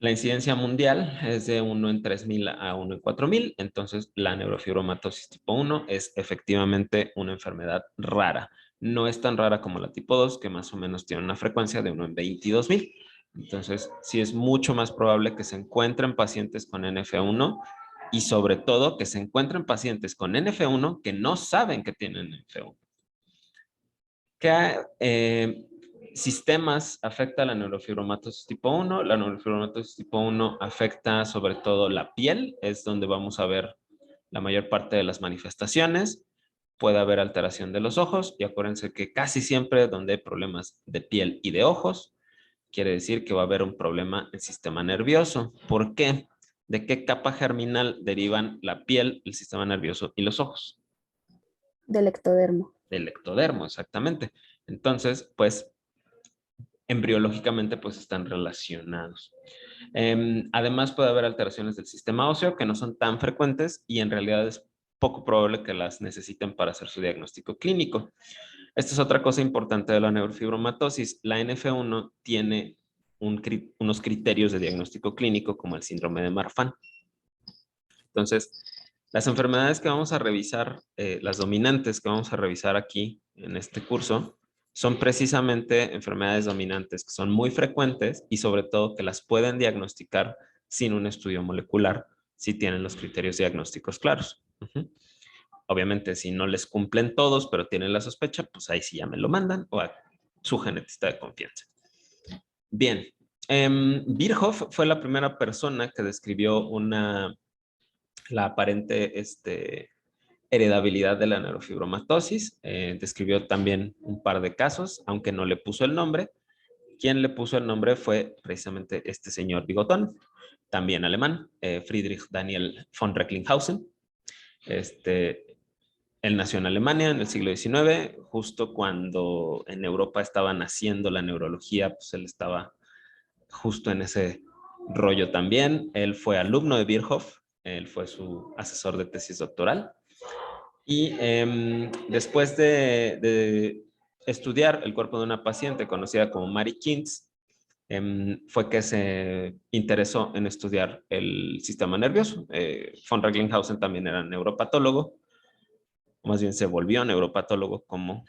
La incidencia mundial es de 1 en 3,000 a 1 en 4,000, entonces la neurofibromatosis tipo 1 es efectivamente una enfermedad rara. No es tan rara como la tipo 2, que más o menos tiene una frecuencia de 1 en 22,000. Entonces, sí es mucho más probable que se encuentren pacientes con NF1 y sobre todo que se encuentren pacientes con NF1 que no saben que tienen NF1. ¿Qué sistemas afecta la neurofibromatosis tipo 1? La neurofibromatosis tipo 1 afecta sobre todo la piel, es donde vamos a ver la mayor parte de las manifestaciones. Puede haber alteración de los ojos y acuérdense que casi siempre donde hay problemas de piel y de ojos, quiere decir que va a haber un problema en el sistema nervioso. ¿Por qué? ¿De qué capa germinal derivan la piel, el sistema nervioso y los ojos? Del ectodermo. Del ectodermo, exactamente. Entonces, pues, embriológicamente, pues, están relacionados. Además, puede haber alteraciones del sistema óseo que no son tan frecuentes y en realidad es poco probable que las necesiten para hacer su diagnóstico clínico. Esta es otra cosa importante de la neurofibromatosis. La NF1 tiene unos criterios de diagnóstico clínico como el síndrome de Marfan. Entonces, las enfermedades que vamos a revisar, las dominantes que vamos a revisar aquí en este curso, son precisamente enfermedades dominantes que son muy frecuentes y sobre todo que las pueden diagnosticar sin un estudio molecular si tienen los criterios diagnósticos claros. Obviamente, si no les cumplen todos, pero tienen la sospecha, pues ahí sí ya me lo mandan o a su genetista de confianza. Bien, Virchow fue la primera persona que describió la aparente heredabilidad de la neurofibromatosis. Describió también un par de casos, aunque no le puso el nombre. Quien le puso el nombre fue precisamente este señor bigotón, también alemán, Friedrich Daniel von Recklinghausen. Él nació en Alemania en el siglo XIX, justo cuando en Europa estaba naciendo la neurología, pues él estaba justo en ese rollo también. Él fue alumno de Virchow, él fue su asesor de tesis doctoral. Y después de estudiar el cuerpo de una paciente conocida como Mary Kintz, fue que se interesó en estudiar el sistema nervioso. Von Recklinghausen también era neuropatólogo, o más bien se volvió neuropatólogo como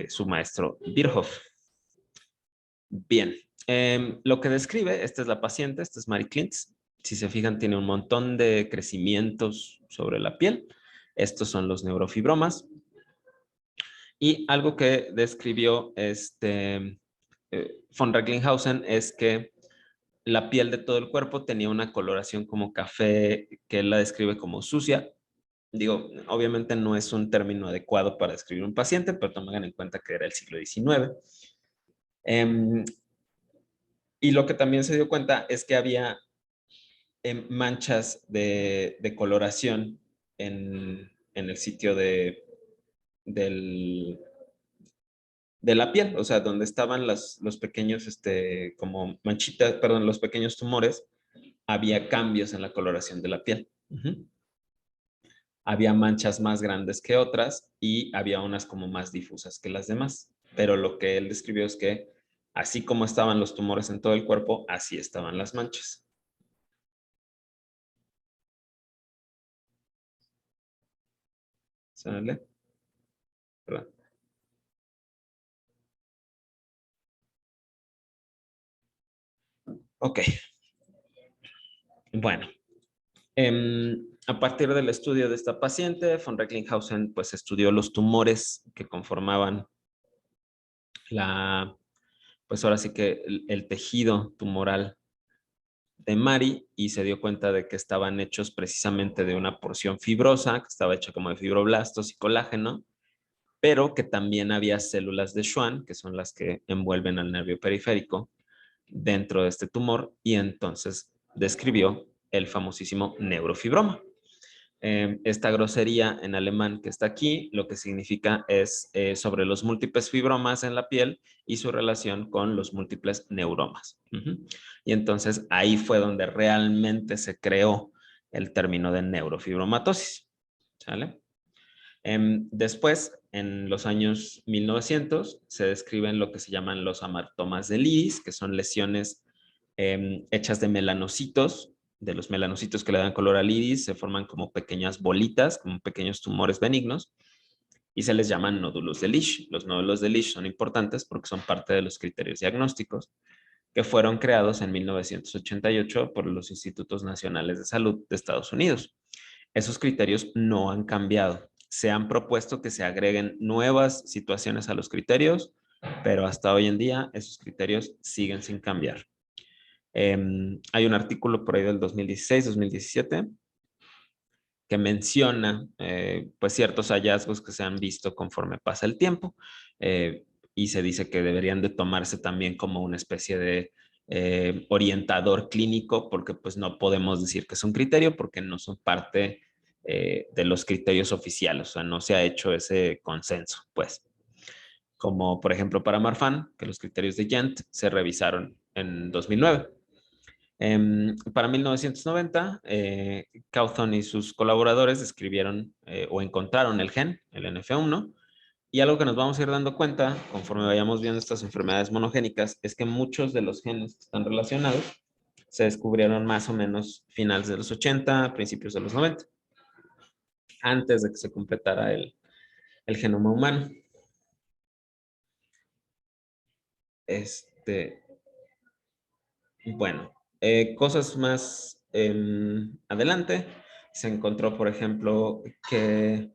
su maestro Virchow. Bien, lo que describe, esta es la paciente, esta es Mary Kintz. Si se fijan, tiene un montón de crecimientos sobre la piel. Estos son los neurofibromas. Y algo que describió von Recklinghausen es que la piel de todo el cuerpo tenía una coloración como café, que él la describe como sucia. Digo, obviamente no es un término adecuado para describir un paciente, pero tomen en cuenta que era el siglo XIX. Y lo que también se dio cuenta es que había manchas de coloración en el sitio del, de la piel, o sea, donde estaban los pequeños, como manchitas, perdón, los pequeños tumores, había cambios en la coloración de la piel. Había manchas más grandes que otras y había unas como más difusas que las demás. Pero lo que él describió es que así como estaban los tumores en todo el cuerpo, así estaban las manchas. ¿Sale? Perdón. Ok. Bueno, a partir del estudio de esta paciente, von Recklinghausen pues estudió los tumores que conformaban pues ahora sí que el tejido tumoral de Mary y se dio cuenta de que estaban hechos precisamente de una porción fibrosa, que estaba hecha como de fibroblastos y colágeno, pero que también había células de Schwann, que son las que envuelven al nervio periférico dentro de este tumor, y entonces describió el famosísimo neurofibroma. Esta grosería en alemán que está aquí, lo que significa es sobre los múltiples fibromas en la piel y su relación con los múltiples neuromas. Y entonces ahí fue donde realmente se creó el término de neurofibromatosis. ¿Sale? Después, en los años 1900, se describen lo que se llaman los hamartomas de Lis, que son lesiones hechas de melanocitos. De los melanocitos que le dan color al iris, se forman como pequeñas bolitas, como pequeños tumores benignos, y se les llaman nódulos de Lisch. Los nódulos de Lisch son importantes porque son parte de los criterios diagnósticos que fueron creados en 1988 por los Institutos Nacionales de Salud de Estados Unidos. Esos criterios no han cambiado. Se han propuesto que se agreguen nuevas situaciones a los criterios, pero hasta hoy en día esos criterios siguen sin cambiar. Hay un artículo por ahí del 2016-2017 que menciona pues ciertos hallazgos que se han visto conforme pasa el tiempo, y se dice que deberían de tomarse también como una especie de orientador clínico, porque pues no podemos decir que es un criterio porque no son parte de los criterios oficiales, o sea, no se ha hecho ese consenso, pues. Como por ejemplo para Marfan, que los criterios de Gent se revisaron en 2009. Para 1990, Cawthon y sus colaboradores describieron o encontraron el gen, el NF1, y algo que nos vamos a ir dando cuenta conforme vayamos viendo estas enfermedades monogénicas es que muchos de los genes que están relacionados se descubrieron más o menos finales de los 80, principios de los 90, antes de que se completara el genoma humano. Bueno, cosas más adelante, se encontró, por ejemplo, que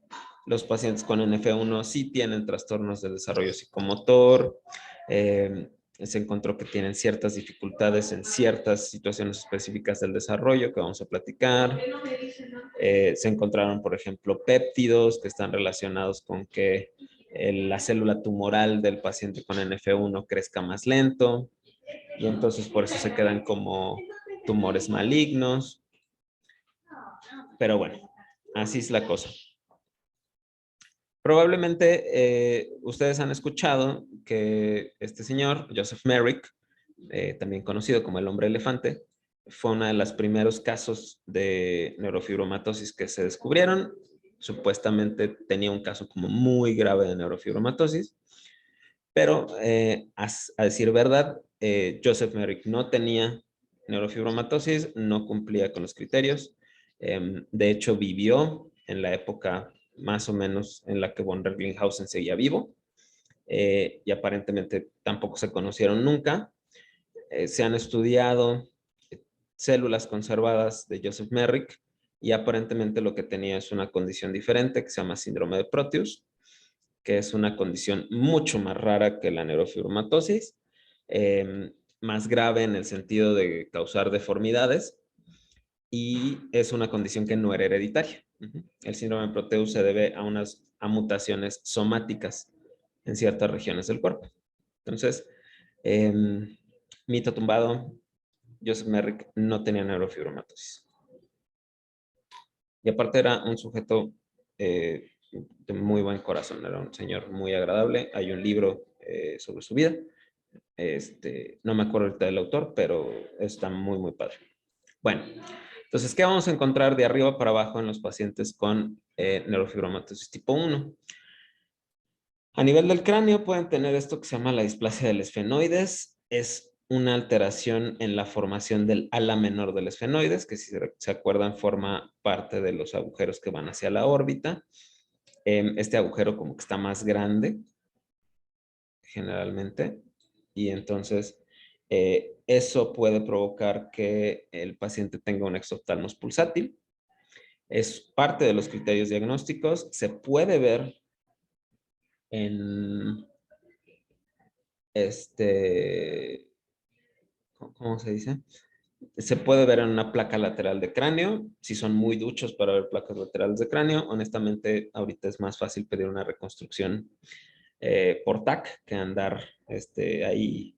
los pacientes con NF1 sí tienen trastornos del desarrollo psicomotor, se encontró que tienen ciertas dificultades en ciertas situaciones específicas del desarrollo que vamos a platicar. Se encontraron, por ejemplo, péptidos que están relacionados con que la célula tumoral del paciente con NF1 crezca más lento, y entonces por eso se quedan como tumores malignos. Pero bueno, así es la cosa. Probablemente ustedes han escuchado que este señor, Joseph Merrick, también conocido como el hombre elefante, fue uno de los primeros casos de neurofibromatosis que se descubrieron. Supuestamente tenía un caso como muy grave de neurofibromatosis, pero a decir verdad, Joseph Merrick no tenía neurofibromatosis, no cumplía con los criterios. De hecho, vivió en la época más o menos en la que von Recklinghausen seguía vivo, y aparentemente tampoco se conocieron nunca. Se han estudiado células conservadas de Joseph Merrick y aparentemente lo que tenía es una condición diferente que se llama síndrome de Proteus, que es una condición mucho más rara que la neurofibromatosis, más grave en el sentido de causar deformidades, y es una condición que no era hereditaria. El síndrome de Proteus se debe a mutaciones somáticas en ciertas regiones del cuerpo. Entonces, mito tumbado, Joseph Merrick no tenía neurofibromatosis. Y aparte era un sujeto de muy buen corazón, era un señor muy agradable. Hay un libro sobre su vida. No me acuerdo ahorita del autor, pero está muy, muy padre. Bueno, entonces, ¿qué vamos a encontrar de arriba para abajo en los pacientes con neurofibromatosis tipo 1? A nivel del cráneo pueden tener esto que se llama la displasia del esfenoides. Es una alteración en la formación del ala menor del esfenoides, que si se acuerdan forma parte de los agujeros que van hacia la órbita. Este agujero como que está más grande, generalmente, y entonces eso puede provocar que el paciente tenga un exoptalmos pulsátil. Es parte de los criterios diagnósticos. Se puede ver en ¿cómo se dice? Se puede ver en una placa lateral de cráneo. Si son muy duchos para ver placas laterales de cráneo, honestamente ahorita es más fácil pedir una reconstrucción por TAC que andar ahí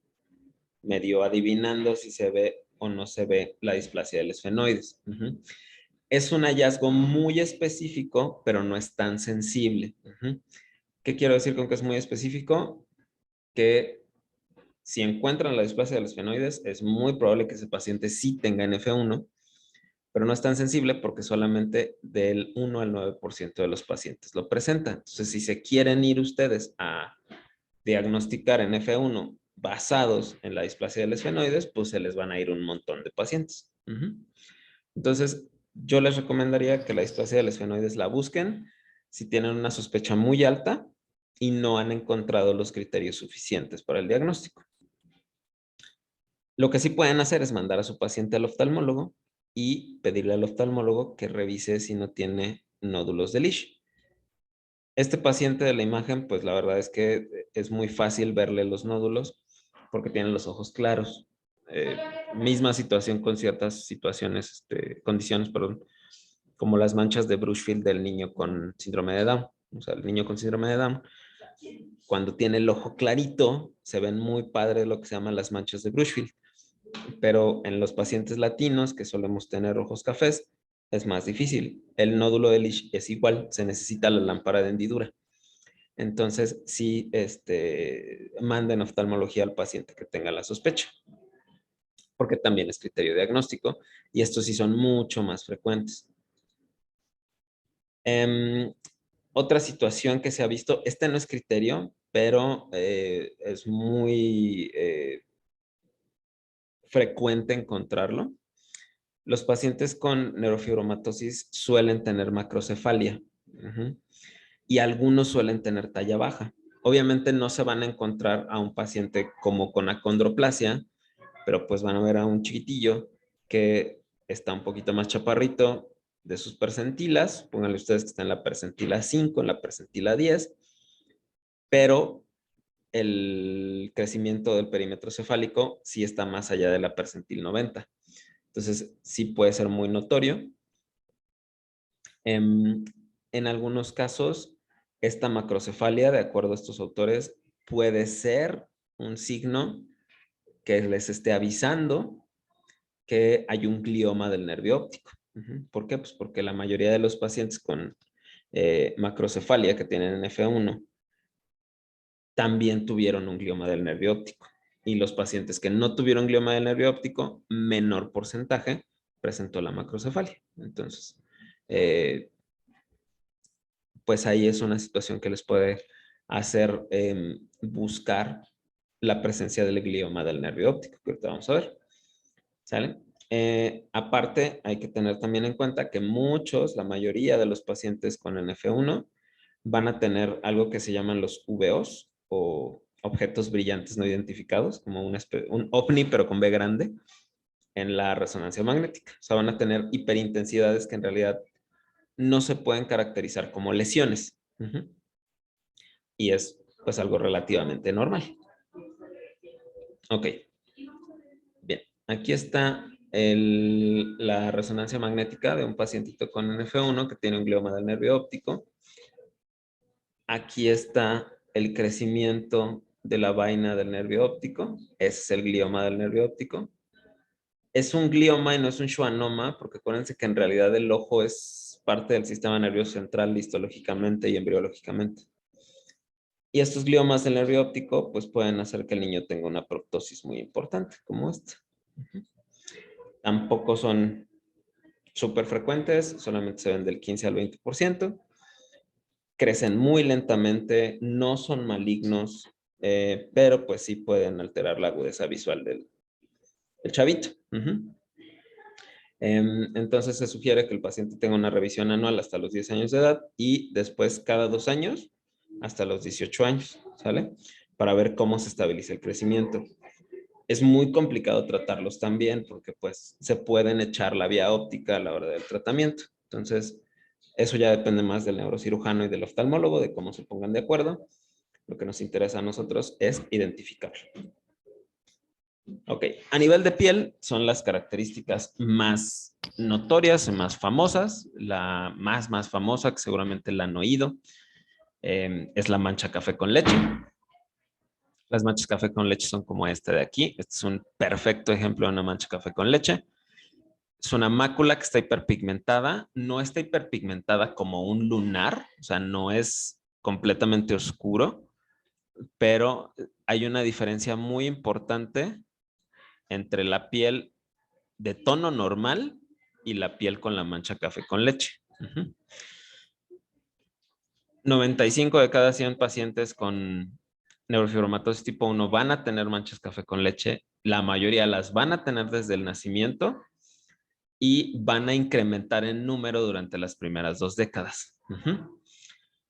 medio adivinando si se ve o no se ve la displasia del esfenoides. Es un hallazgo muy específico, pero no es tan sensible. ¿Qué quiero decir con que es muy específico? Que si encuentran la displasia de los esfenoides, es muy probable que ese paciente sí tenga NF1, pero no es tan sensible porque solamente del 1 al 9% de los pacientes lo presentan. Entonces, si se quieren ir ustedes a diagnosticar NF1 basados en la displasia del esfenoides, pues se les van a ir un montón de pacientes. Entonces, yo les recomendaría que la displasia del esfenoides la busquen si tienen una sospecha muy alta y no han encontrado los criterios suficientes para el diagnóstico. Lo que sí pueden hacer es mandar a su paciente al oftalmólogo y pedirle al oftalmólogo que revise si no tiene nódulos de Lisch. Este paciente de la imagen, pues la verdad es que es muy fácil verle los nódulos porque tiene los ojos claros. Misma situación con ciertas situaciones, condiciones, perdón, como las manchas de Brushfield del niño con síndrome de Down. O sea, el niño con síndrome de Down, cuando tiene el ojo clarito, se ven muy padre lo que se llaman las manchas de Brushfield. Pero en los pacientes latinos, que solemos tener ojos cafés, es más difícil. El nódulo de Lisch es igual, se necesita la lámpara de hendidura. Entonces, sí, manden oftalmología al paciente que tenga la sospecha, porque también es criterio diagnóstico y estos sí son mucho más frecuentes. Otra situación que se ha visto, este no es criterio, pero es muy frecuente encontrarlo. Los pacientes con neurofibromatosis suelen tener macrocefalia y algunos suelen tener talla baja. Obviamente no se van a encontrar a un paciente como con acondroplasia, pero pues van a ver a un chiquitillo que está un poquito más chaparrito de sus percentilas. Pónganle ustedes que está en la percentila 5, en la percentila 10, pero el crecimiento del perímetro cefálico sí está más allá de la percentil 90. Entonces, sí puede ser muy notorio. En algunos casos, esta macrocefalia, de acuerdo a estos autores, puede ser un signo que les esté avisando que hay un glioma del nervio óptico. ¿Por qué? Pues porque la mayoría de los pacientes con macrocefalia que tienen F1 también tuvieron un glioma del nervio óptico. Y los pacientes que no tuvieron glioma del nervio óptico, menor porcentaje presentó la macrocefalia. Entonces, pues ahí es una situación que les puede hacer buscar la presencia del glioma del nervio óptico, que ahorita vamos a ver. ¿Sale? Aparte, hay que tener también en cuenta que la mayoría de los pacientes con NF1 van a tener algo que se llaman los VOs o objetos brillantes no identificados, como un OVNI pero con B grande en la resonancia magnética. O sea, van a tener hiperintensidades que en realidad no se pueden caracterizar como lesiones. Y es pues algo relativamente normal. Ok. Bien, aquí está la resonancia magnética de un pacientito con NF1 que tiene un glioma del nervio óptico. Aquí está el crecimiento de la vaina del nervio óptico. Ese es el glioma del nervio óptico. Es un glioma y no es un schwannoma, porque acuérdense que en realidad el ojo es parte del sistema nervioso central histológicamente y embriológicamente. Y estos gliomas del nervio óptico pues pueden hacer que el niño tenga una proptosis muy importante, como esta. Tampoco son súper frecuentes, solamente se ven del 15 al 20%. Crecen muy lentamente, no son malignos, pero pues sí pueden alterar la agudeza visual del chavito. Entonces se sugiere que el paciente tenga una revisión anual hasta los 10 años de edad y después cada 2 años hasta los 18 años, ¿sale? Para ver cómo se estabiliza el crecimiento. Es muy complicado tratarlos también porque pues se pueden echar la vía óptica a la hora del tratamiento. Entonces, eso ya depende más del neurocirujano y del oftalmólogo, de cómo se pongan de acuerdo. Lo que nos interesa a nosotros es identificarlo. Ok, a nivel de piel son las características más notorias y más famosas. La más famosa, que seguramente la han oído, es la mancha café con leche. Las manchas café con leche son como esta de aquí. Este es un perfecto ejemplo de una mancha café con leche. Es una mácula que está hiperpigmentada. No está hiperpigmentada como un lunar, o sea, no es completamente oscuro, pero hay una diferencia muy importante entre la piel de tono normal y la piel con la mancha café con leche. 95 de cada 100 pacientes con neurofibromatosis tipo 1 van a tener manchas café con leche, la mayoría las van a tener desde el nacimiento y van a incrementar en número durante las primeras 2 décadas.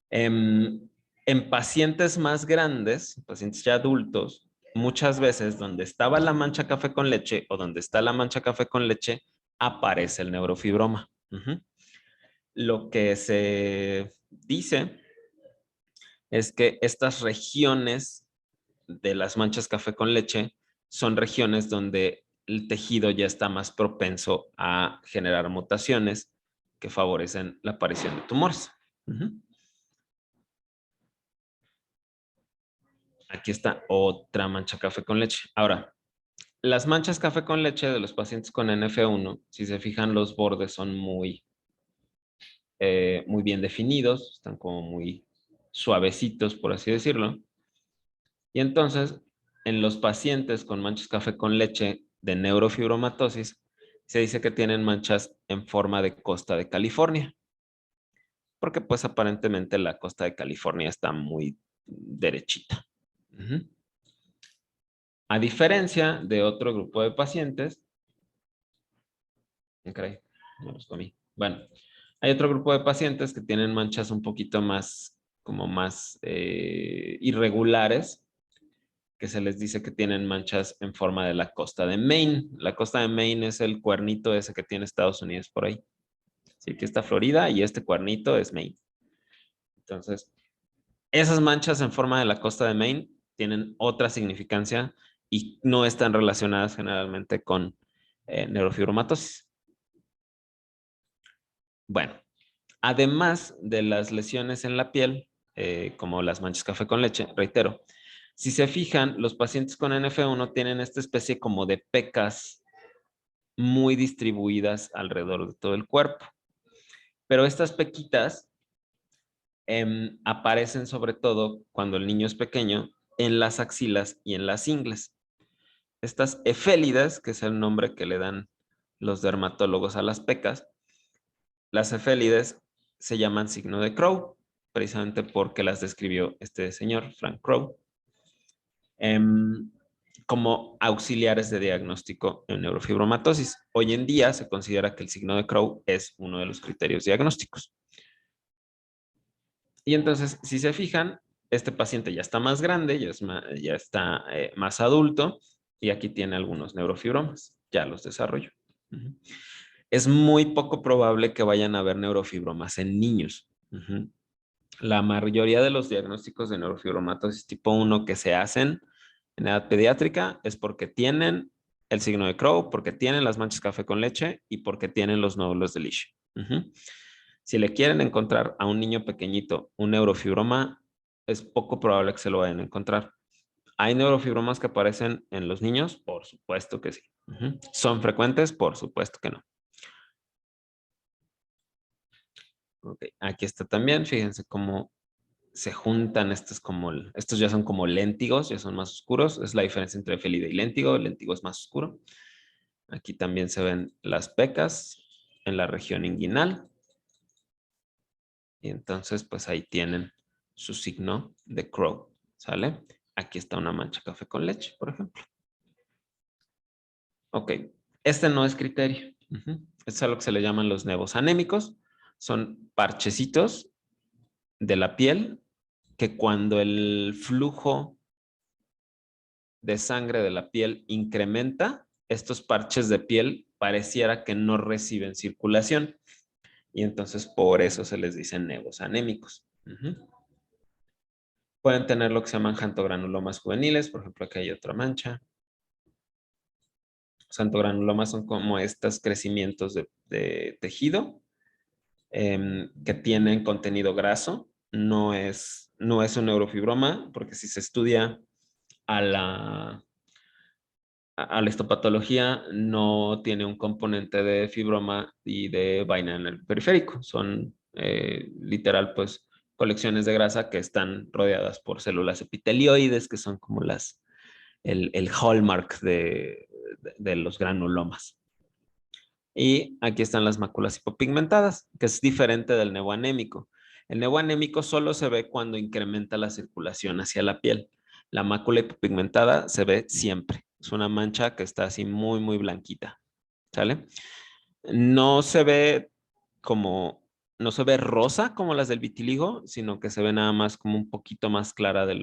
En pacientes más grandes, pacientes ya adultos, muchas veces donde estaba la mancha café con leche o donde está la mancha café con leche, aparece el neurofibroma. Lo que se dice es que estas regiones de las manchas café con leche son regiones donde el tejido ya está más propenso a generar mutaciones que favorecen la aparición de tumores. Aquí está otra mancha café con leche. Ahora, las manchas café con leche de los pacientes con NF1, si se fijan, los bordes son muy bien definidos, están como muy suavecitos, por así decirlo. Y entonces, en los pacientes con manchas café con leche de neurofibromatosis, se dice que tienen manchas en forma de costa de California, porque pues aparentemente la costa de California está muy derechita. A diferencia de otro grupo de pacientes, okay, no los comí. Bueno, hay otro grupo de pacientes que tienen manchas un poquito más, como más irregulares, que se les dice que tienen manchas en forma de la costa de Maine. La costa de Maine es el cuernito ese que tiene Estados Unidos por ahí. Sí, que está Florida y este cuernito es Maine. Entonces, esas manchas en forma de la costa de Maine tienen otra significancia y no están relacionadas generalmente con neurofibromatosis. Bueno, además de las lesiones en la piel, como las manchas café con leche, reitero, si se fijan, los pacientes con NF1 tienen esta especie como de pecas muy distribuidas alrededor de todo el cuerpo. Pero estas pequitas aparecen sobre todo cuando el niño es pequeño en las axilas y en las ingles. Estas efélidas, que es el nombre que le dan los dermatólogos a las pecas, las efélides se llaman signo de Crow, precisamente porque las describió este señor, Frank Crow, como auxiliares de diagnóstico en neurofibromatosis. Hoy en día se considera que el signo de Crow es uno de los criterios diagnósticos. Y entonces, si se fijan, este paciente ya está más grande, ya está más adulto y aquí tiene algunos neurofibromas, ya los desarrolló. Es muy poco probable que vayan a haber neurofibromas en niños. La mayoría de los diagnósticos de neurofibromatosis tipo 1 que se hacen en edad pediátrica es porque tienen el signo de Crow, porque tienen las manchas café con leche y porque tienen los nódulos de Lesch. Si le quieren encontrar a un niño pequeñito un neurofibroma, es poco probable que se lo vayan a encontrar. ¿Hay neurofibromas que aparecen en los niños? Por supuesto que sí. ¿Son frecuentes? Por supuesto que no. Okay. Aquí está también, fíjense cómo se juntan estos estos ya son como léntigos, ya son más oscuros. Es la diferencia entre efélide y léntigo. El léntigo es más oscuro. Aquí también se ven las pecas en la región inguinal. Y entonces, pues ahí tienen su signo de Crow, ¿sale? Aquí está una mancha café con leche, por ejemplo. Ok, este no es criterio. Es a lo que se le llaman los nevos anémicos. Son parchecitos de la piel que cuando el flujo de sangre de la piel incrementa, estos parches de piel pareciera que no reciben circulación. Y entonces por eso se les dicen nevos anémicos. Pueden tener lo que se llaman xantogranulomas juveniles. Por ejemplo, aquí hay otra mancha. Xantogranulomas son como estos crecimientos de tejido que tienen contenido graso. No es un neurofibroma, porque si se estudia a la histopatología, no tiene un componente de fibroma y de vaina en el periférico. Son literal, pues, colecciones de grasa que están rodeadas por células epitelioides, que son como el hallmark de los granulomas. Y aquí están las máculas hipopigmentadas, que es diferente del nevo anémico. El nevo anémico solo se ve cuando incrementa la circulación hacia la piel. La mácula hipopigmentada se ve siempre. Es una mancha que está así muy, muy blanquita. ¿Sale? No se ve como, no se ve rosa como las del vitiligo, sino que se ve nada más como un poquito más clara de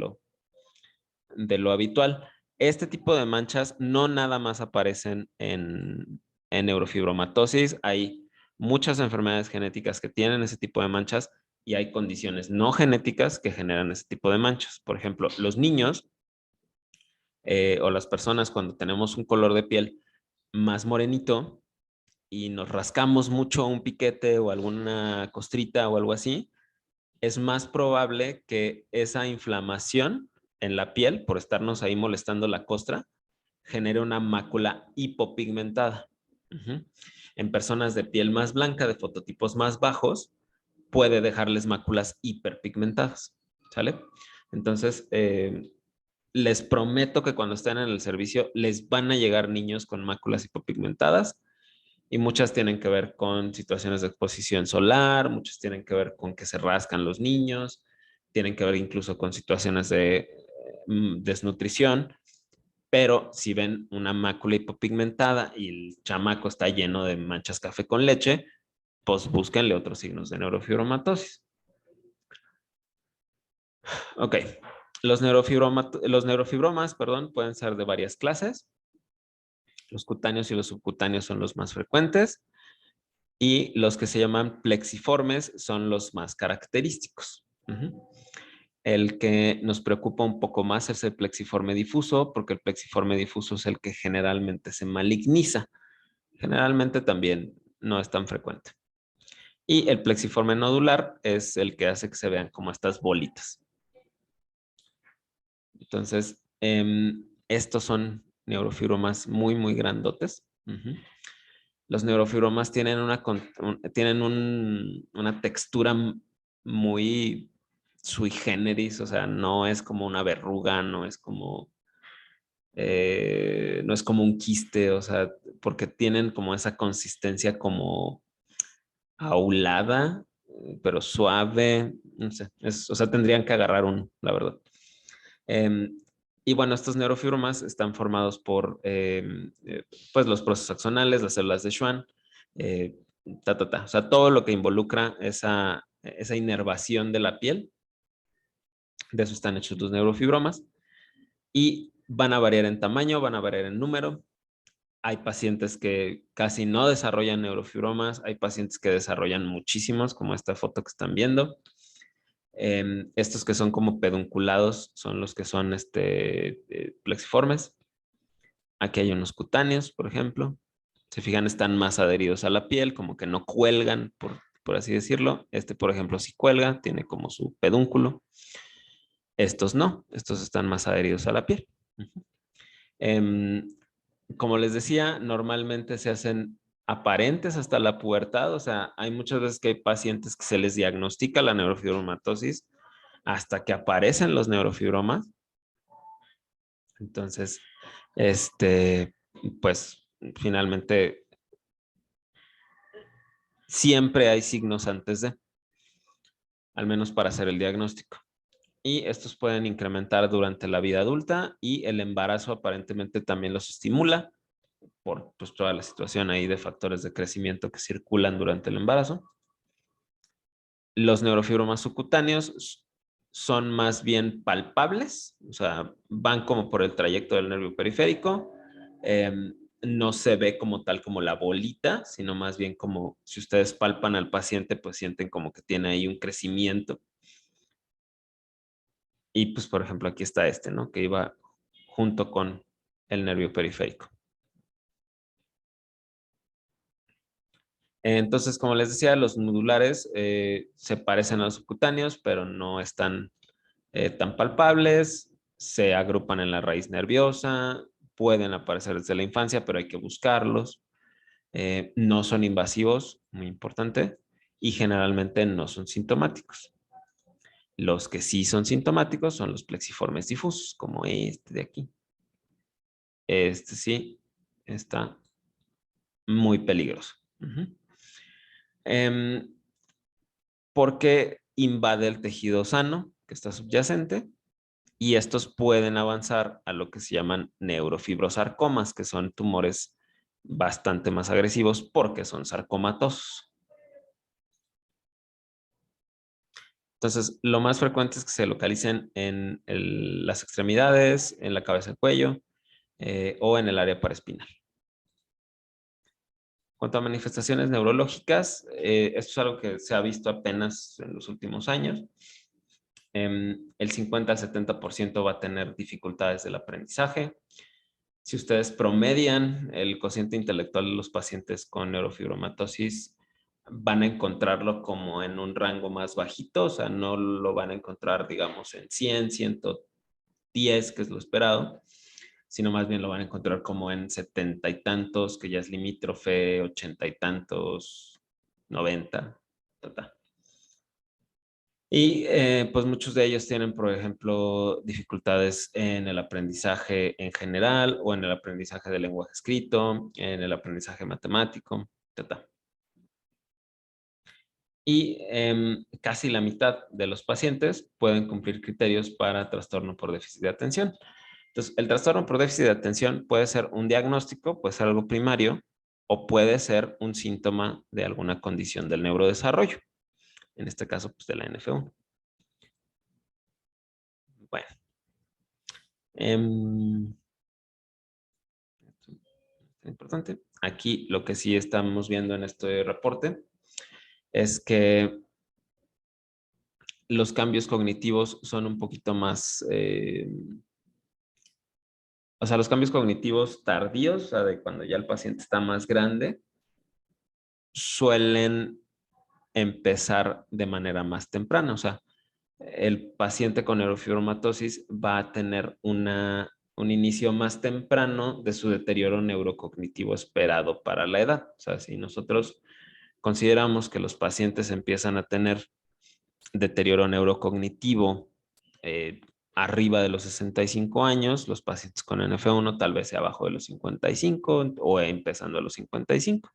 lo habitual. Este tipo de manchas no nada más aparecen en neurofibromatosis. Hay muchas enfermedades genéticas que tienen ese tipo de manchas y hay condiciones no genéticas que generan ese tipo de manchas. Por ejemplo, los niños o las personas cuando tenemos un color de piel más morenito y nos rascamos mucho un piquete o alguna costrita o algo así, es más probable que esa inflamación en la piel, por estarnos ahí molestando la costra, genere una mácula hipopigmentada. En personas de piel más blanca, de fototipos más bajos, puede dejarles máculas hiperpigmentadas. ¿Sale? Entonces, les prometo que cuando estén en el servicio les van a llegar niños con máculas hipopigmentadas y muchas tienen que ver con situaciones de exposición solar, muchas tienen que ver con que se rascan los niños, tienen que ver incluso con situaciones de desnutrición, pero si ven una mácula hipopigmentada y el chamaco está lleno de manchas café con leche, pues búsquenle otros signos de neurofibromatosis. Ok, los neurofibromas, perdón, pueden ser de varias clases. Los cutáneos y los subcutáneos son los más frecuentes y los que se llaman plexiformes son los más característicos. El que nos preocupa un poco más es el plexiforme difuso, porque el plexiforme difuso es el que generalmente se maligniza. Generalmente también no es tan frecuente. Y el plexiforme nodular es el que hace que se vean como estas bolitas. Entonces, estos son neurofibromas muy, muy grandotes. Los neurofibromas tienen una textura muy sui generis, o sea, no es como una verruga, no es como un quiste, o sea, porque tienen como esa consistencia como aulada, pero suave, no sé, o sea, tendrían que agarrar uno, la verdad. Em, y bueno, estos neurofibromas están formados por pues los procesos axonales, las células de Schwann, eh, o sea, todo lo que involucra esa inervación de la piel, de eso están hechos los neurofibromas, y van a variar en tamaño, van a variar en número. Hay pacientes que casi no desarrollan neurofibromas, hay pacientes que desarrollan muchísimos, como esta foto que están viendo. Estos que son como pedunculados son los que son plexiformes. Aquí hay unos cutáneos, por ejemplo. Se fijan, están más adheridos a la piel, como que no cuelgan, por así decirlo. Este, por ejemplo, sí cuelga, tiene como su pedúnculo. Estos no, estos están más adheridos a la piel. Como les decía, normalmente se hacen aparentes hasta la pubertad, o sea, hay muchas veces que hay pacientes que se les diagnostica la neurofibromatosis hasta que aparecen los neurofibromas. Entonces, pues finalmente siempre hay signos antes de, al menos para hacer el diagnóstico. Y estos pueden incrementar durante la vida adulta y el embarazo aparentemente también los estimula por pues, toda la situación ahí de factores de crecimiento que circulan durante el embarazo. Los neurofibromas subcutáneos son más bien palpables, o sea, van como por el trayecto del nervio periférico. No se ve como tal como la bolita, sino más bien como si ustedes palpan al paciente, pues sienten como que tiene ahí un crecimiento. Y pues, por ejemplo, aquí está ¿no? Que iba junto con el nervio periférico. Entonces, como les decía, los nodulares se parecen a los subcutáneos, pero no están tan palpables, se agrupan en la raíz nerviosa, pueden aparecer desde la infancia, pero hay que buscarlos. No son invasivos, muy importante, y generalmente no son sintomáticos. Los que sí son sintomáticos son los plexiformes difusos, como este de aquí. Este sí está muy peligroso. Porque invade el tejido sano que está subyacente Y estos pueden avanzar a lo que se llaman neurofibrosarcomas, que son tumores bastante más agresivos porque son sarcomatosos. Entonces, lo más frecuente es que se localicen en las extremidades, en la cabeza y cuello o en el área paraespinal. En cuanto a manifestaciones neurológicas, esto es algo que se ha visto apenas en los últimos años. El 50 al 70% va a tener dificultades del aprendizaje. Si ustedes promedian el cociente intelectual de los pacientes con neurofibromatosis, van a encontrarlo como en un rango más bajito, o sea, no lo van a encontrar, digamos, en 100, 110, que es lo esperado, sino más bien lo van a encontrar como en 70 y tantos, que ya es limítrofe, 80 y tantos, 90, ta. Y pues muchos de ellos tienen, por ejemplo, dificultades en el aprendizaje en general o en el aprendizaje del lenguaje escrito, en el aprendizaje matemático, ta. Y casi la mitad de los pacientes pueden cumplir criterios para trastorno por déficit de atención. Entonces, el trastorno por déficit de atención puede ser un diagnóstico, puede ser algo primario o puede ser un síntoma de alguna condición del neurodesarrollo. En este caso, pues de la NF1. Bueno. Importante. Aquí lo que sí estamos viendo en este reporte es que los cambios cognitivos son un poquito más, o sea, los cambios cognitivos tardíos, o sea, de cuando ya el paciente está más grande, suelen empezar de manera más temprana. O sea, el paciente con neurofibromatosis va a tener un inicio más temprano de su deterioro neurocognitivo esperado para la edad. O sea, si nosotros consideramos que los pacientes empiezan a tener deterioro neurocognitivo arriba de los 65 años, los pacientes con NF1 tal vez sea abajo de los 55 o empezando a los 55.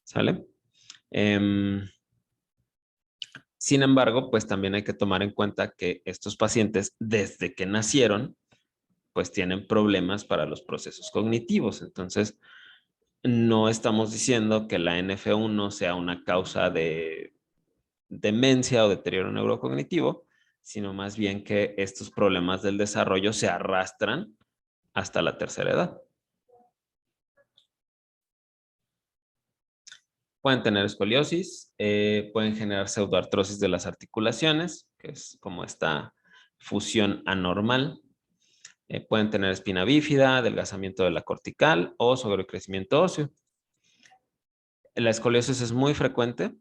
¿Sale? Sin embargo, pues también hay que tomar en cuenta que estos pacientes, desde que nacieron, pues tienen problemas para los procesos cognitivos. Entonces, no estamos diciendo que la NF1 sea una causa de demencia o deterioro neurocognitivo, sino más bien que estos problemas del desarrollo se arrastran hasta la tercera edad. Pueden tener escoliosis, pueden generar pseudoartrosis de las articulaciones, que es como esta fusión anormal. Pueden tener espina bífida, adelgazamiento de la cortical o sobrecrecimiento óseo. La escoliosis es muy frecuente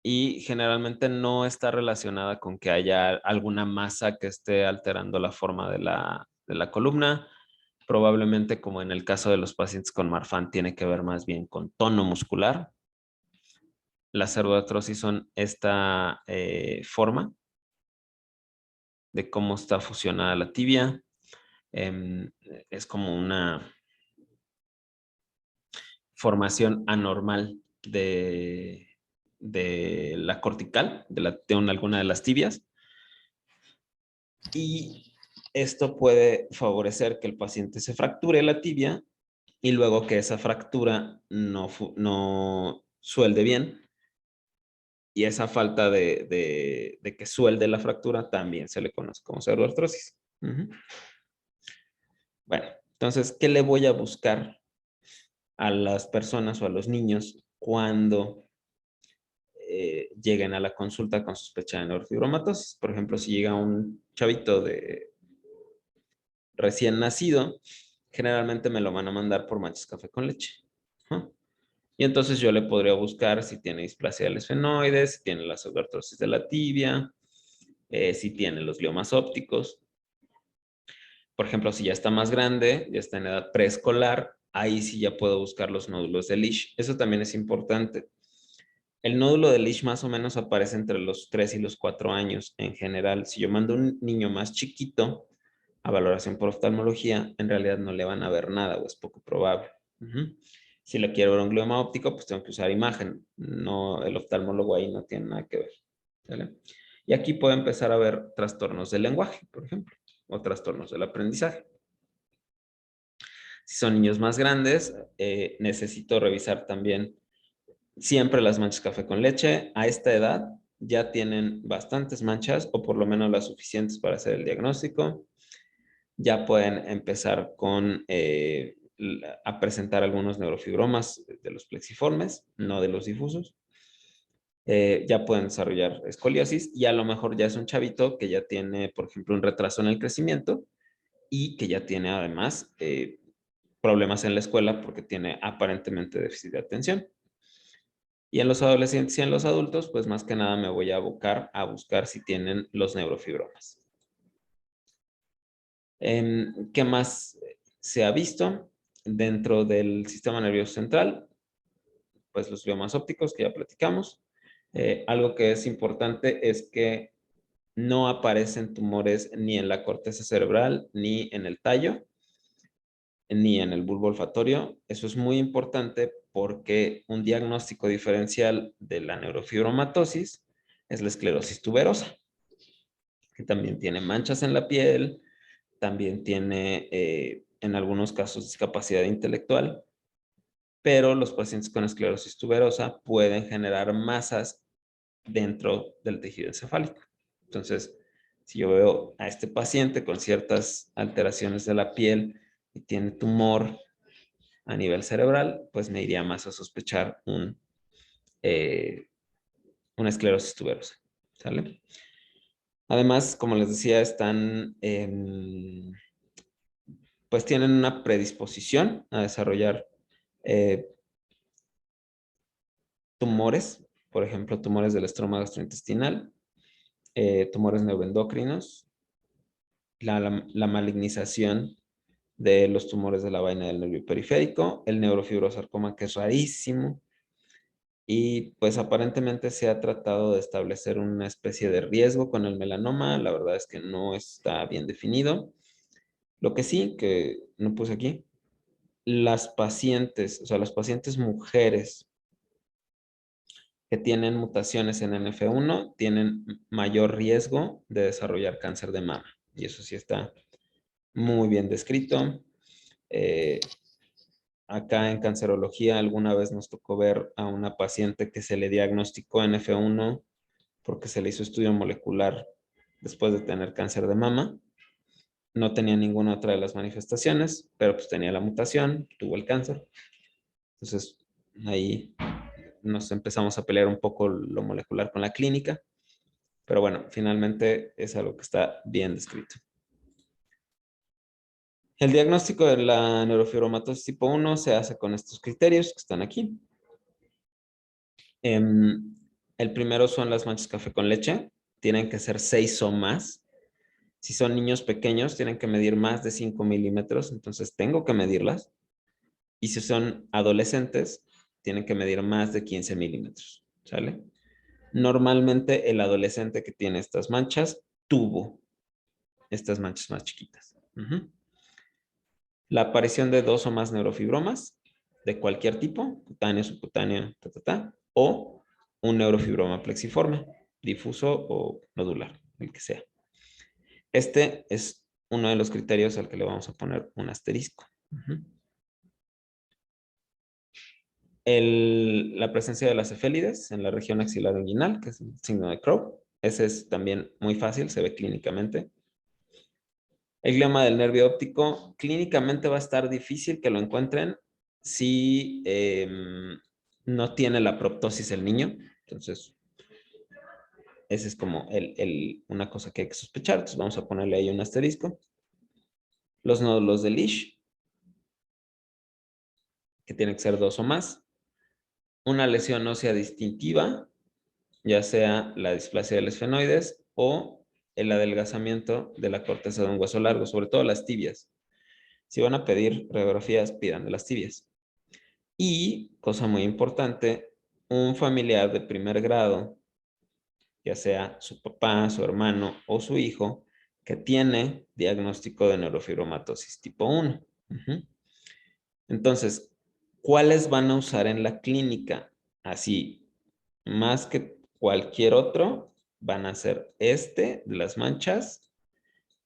y generalmente no está relacionada con que haya alguna masa que esté alterando la forma de la columna. Probablemente, como en el caso de los pacientes con Marfan, tiene que ver más bien con tono muscular. Las pseudoartrosis son esta forma de cómo está fusionada la tibia. Es como una formación anormal de la cortical, de alguna de las tibias. Y esto puede favorecer que el paciente se fracture la tibia y luego que esa fractura no suelde bien. Y esa falta de que suelde la fractura también se le conoce como pseudoartrosis. Bueno, entonces, ¿qué le voy a buscar a las personas o a los niños cuando lleguen a la consulta con sospecha de neurofibromatosis? Por ejemplo, si llega un chavito de recién nacido, generalmente me lo van a mandar por manchas café con leche. Y entonces yo le podría buscar si tiene displasia del esfenoides, si tiene la pseudoartrosis de la tibia, si tiene los gliomas ópticos. Por ejemplo, si ya está más grande, ya está en edad preescolar, ahí sí ya puedo buscar los nódulos de Lisch. Eso también es importante. El nódulo de Lisch más o menos aparece entre los 3 y los 4 años en general. Si yo mando un niño más chiquito a valoración por oftalmología, en realidad no le van a ver nada o es poco probable. Si le quiero ver un glioma óptico, pues tengo que usar imagen. No, el oftalmólogo ahí no tiene nada que ver. ¿Vale? Y aquí puede empezar a haber trastornos del lenguaje, por ejemplo, o trastornos del aprendizaje. Si son niños más grandes, necesito revisar también siempre las manchas café con leche. A esta edad ya tienen bastantes manchas, o por lo menos las suficientes para hacer el diagnóstico. Ya pueden empezar a presentar algunos neurofibromas de los plexiformes, no de los difusos. Ya pueden desarrollar escoliosis y a lo mejor ya es un chavito que ya tiene, por ejemplo, un retraso en el crecimiento y que ya tiene además problemas en la escuela porque tiene aparentemente déficit de atención. Y en los adolescentes y en los adultos, pues más que nada me voy a abocar a buscar si tienen los neurofibromas. ¿Qué más se ha visto dentro del sistema nervioso central? Pues los gliomas ópticos que ya platicamos. Algo que es importante es que no aparecen tumores ni en la corteza cerebral, ni en el tallo, ni en el bulbo olfatorio. Eso es muy importante porque un diagnóstico diferencial de la neurofibromatosis es la esclerosis tuberosa, que también tiene manchas en la piel, también tiene en algunos casos discapacidad intelectual, pero los pacientes con esclerosis tuberosa pueden generar masas dentro del tejido encefálico. Entonces, si yo veo a este paciente con ciertas alteraciones de la piel y tiene tumor a nivel cerebral, pues me iría más a sospechar una esclerosis tuberosa. ¿Sale? Además, como les decía, pues tienen una predisposición a desarrollar eh, tumores, por ejemplo, tumores del estroma gastrointestinal, tumores neuroendocrinos, la malignización de los tumores de la vaina del nervio periférico, el neurofibrosarcoma, que es rarísimo, y pues aparentemente se ha tratado de establecer una especie de riesgo con el melanoma. La verdad es que no está bien definido. Lo que sí, que no puse aquí, las pacientes, o sea, las pacientes mujeres que tienen mutaciones en NF1 tienen mayor riesgo de desarrollar cáncer de mama. Y eso sí está muy bien descrito. Eh, Acá en cancerología alguna vez nos tocó ver a una paciente que se le diagnosticó NF1 porque se le hizo estudio molecular después de tener cáncer de mama. No tenía ninguna otra de las manifestaciones, pero pues tenía la mutación, tuvo el cáncer. Entonces ahí nos empezamos a pelear un poco lo molecular con la clínica, pero bueno, finalmente es algo que está bien descrito. El diagnóstico de la neurofibromatosis tipo 1 se hace con estos criterios que están aquí. El primero son las manchas café con leche. Tienen que ser 6 o más. Si son niños pequeños, tienen que medir más de 5 milímetros, entonces tengo que medirlas. Y si son adolescentes, tienen que medir más de 15 milímetros. ¿Sale? Normalmente el adolescente que tiene estas manchas tuvo estas manchas más chiquitas. La aparición de 2 o más neurofibromas de cualquier tipo, cutáneo, subcutáneo, o un neurofibroma plexiforme, difuso o nodular, el que sea. Este es uno de los criterios al que le vamos a poner un asterisco. La presencia de las cefélides en la región axilar inguinal, que es el signo de Crowe. Ese es también muy fácil, se ve clínicamente. El glioma del nervio óptico, clínicamente va a estar difícil que lo encuentren si no tiene la proptosis el niño. Entonces, esa es como una cosa que hay que sospechar. Entonces, vamos a ponerle ahí un asterisco. Los nódulos de Lisch, que tienen que ser 2 o más. Una lesión ósea distintiva, ya sea la displasia del esfenoides o el adelgazamiento de la corteza de un hueso largo, sobre todo las tibias. Si van a pedir radiografías, pidan de las tibias. Y, cosa muy importante, un familiar de primer grado, ya sea su papá, su hermano o su hijo, que tiene diagnóstico de neurofibromatosis tipo 1. Entonces, ¿cuáles van a usar en la clínica? Así, más que cualquier otro, van a ser este de las manchas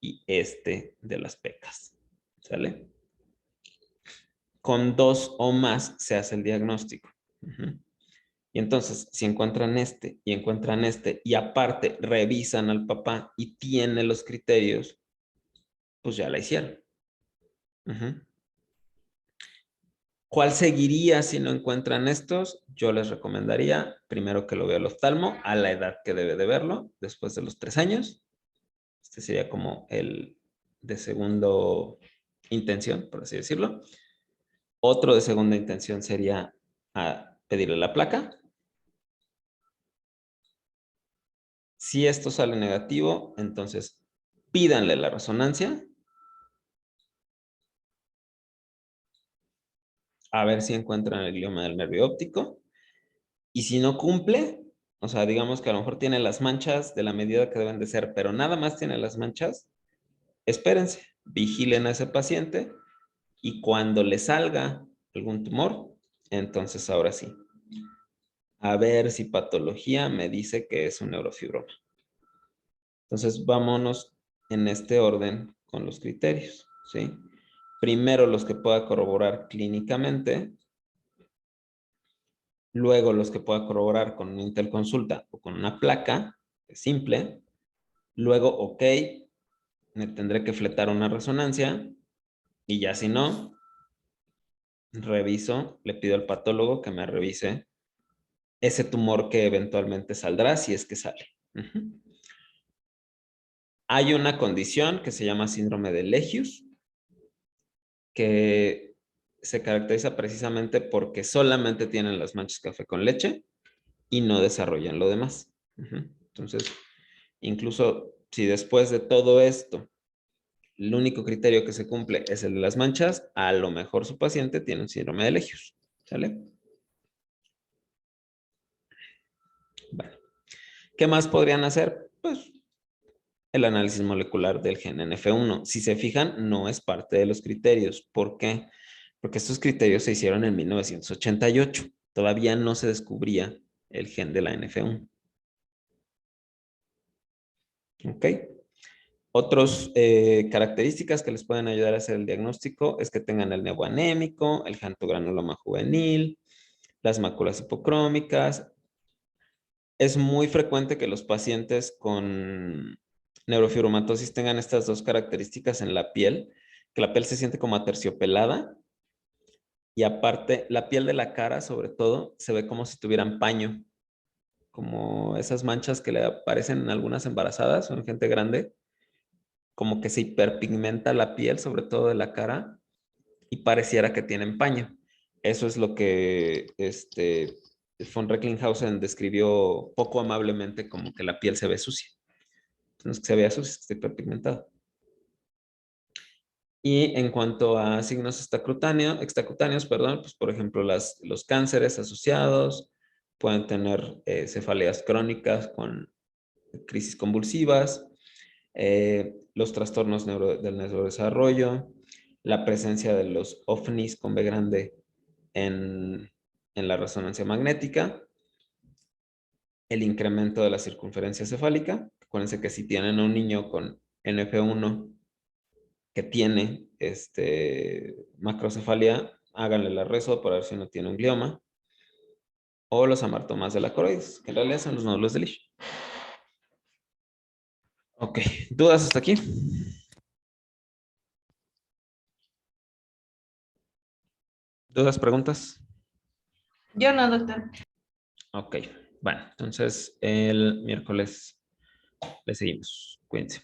y este de las pecas. ¿Sale? Con 2 o más se hace el diagnóstico. Y entonces, si encuentran este y encuentran este y aparte revisan al papá y tiene los criterios, pues ya la hicieron. ¿Cuál seguiría si no encuentran estos? Yo les recomendaría primero que lo vea el oftalmo a la edad que debe de verlo, después de los 3 años. Este sería como el de segundo intención, por así decirlo. Otro de segunda intención sería pedirle la placa. Si esto sale negativo, entonces pídanle la resonancia. A ver si encuentran el glioma del nervio óptico. Y si no cumple, o sea, digamos que a lo mejor tiene las manchas de la medida que deben de ser, pero nada más tiene las manchas, espérense, vigilen a ese paciente y cuando le salga algún tumor, entonces ahora sí, a ver si patología me dice que es un neurofibroma. Entonces vámonos en este orden con los criterios, ¿sí? Primero los que pueda corroborar clínicamente, luego los que pueda corroborar con una interconsulta o con una placa simple, luego, ok, me tendré que fletar una resonancia y ya si no, reviso, le pido al patólogo que me revise ese tumor que eventualmente saldrá si es que sale. Hay una condición que se llama síndrome de Legius, que se caracteriza precisamente porque solamente tienen las manchas café con leche y no desarrollan lo demás. Entonces, incluso si después de todo esto, el único criterio que se cumple es el de las manchas, a lo mejor su paciente tiene un síndrome de Legius. ¿Sale? Bueno, ¿qué más podrían hacer? Pues el análisis molecular del gen NF1. Si se fijan, no es parte de los criterios. ¿Por qué? Porque estos criterios se hicieron en 1988. Todavía no se descubría el gen de la NF1. ¿Ok? Otras características que les pueden ayudar a hacer el diagnóstico es que tengan el nevo anémico, el xantogranuloma juvenil, las máculas hipocrómicas. Es muy frecuente que los pacientes con neurofibromatosis tengan estas dos características en la piel, que la piel se siente como aterciopelada y aparte la piel de la cara sobre todo se ve como si tuvieran paño, como esas manchas que le aparecen en algunas embarazadas o en gente grande, como que se hiperpigmenta la piel sobre todo de la cara y pareciera que tienen paño. Eso es lo que von Recklinghausen describió poco amablemente como que la piel se ve sucia. No es que se vea sucia, es que está hiperpigmentado. Y en cuanto a signos extracutáneos, pues por ejemplo, los cánceres asociados pueden tener cefaleas crónicas con crisis convulsivas, los trastornos del neurodesarrollo, la presencia de los OVNIs con B grande en la resonancia magnética, el incremento de la circunferencia cefálica. Acuérdense que si tienen a un niño con NF1 que tiene macrocefalia, háganle la reso para ver si no tiene un glioma. O los amartomas de la coroides, que en realidad son los nódulos de Lisch. Ok, ¿dudas hasta aquí? ¿Dudas, preguntas? Yo no, doctor. Ok, bueno, entonces el miércoles le seguimos. Cuídense.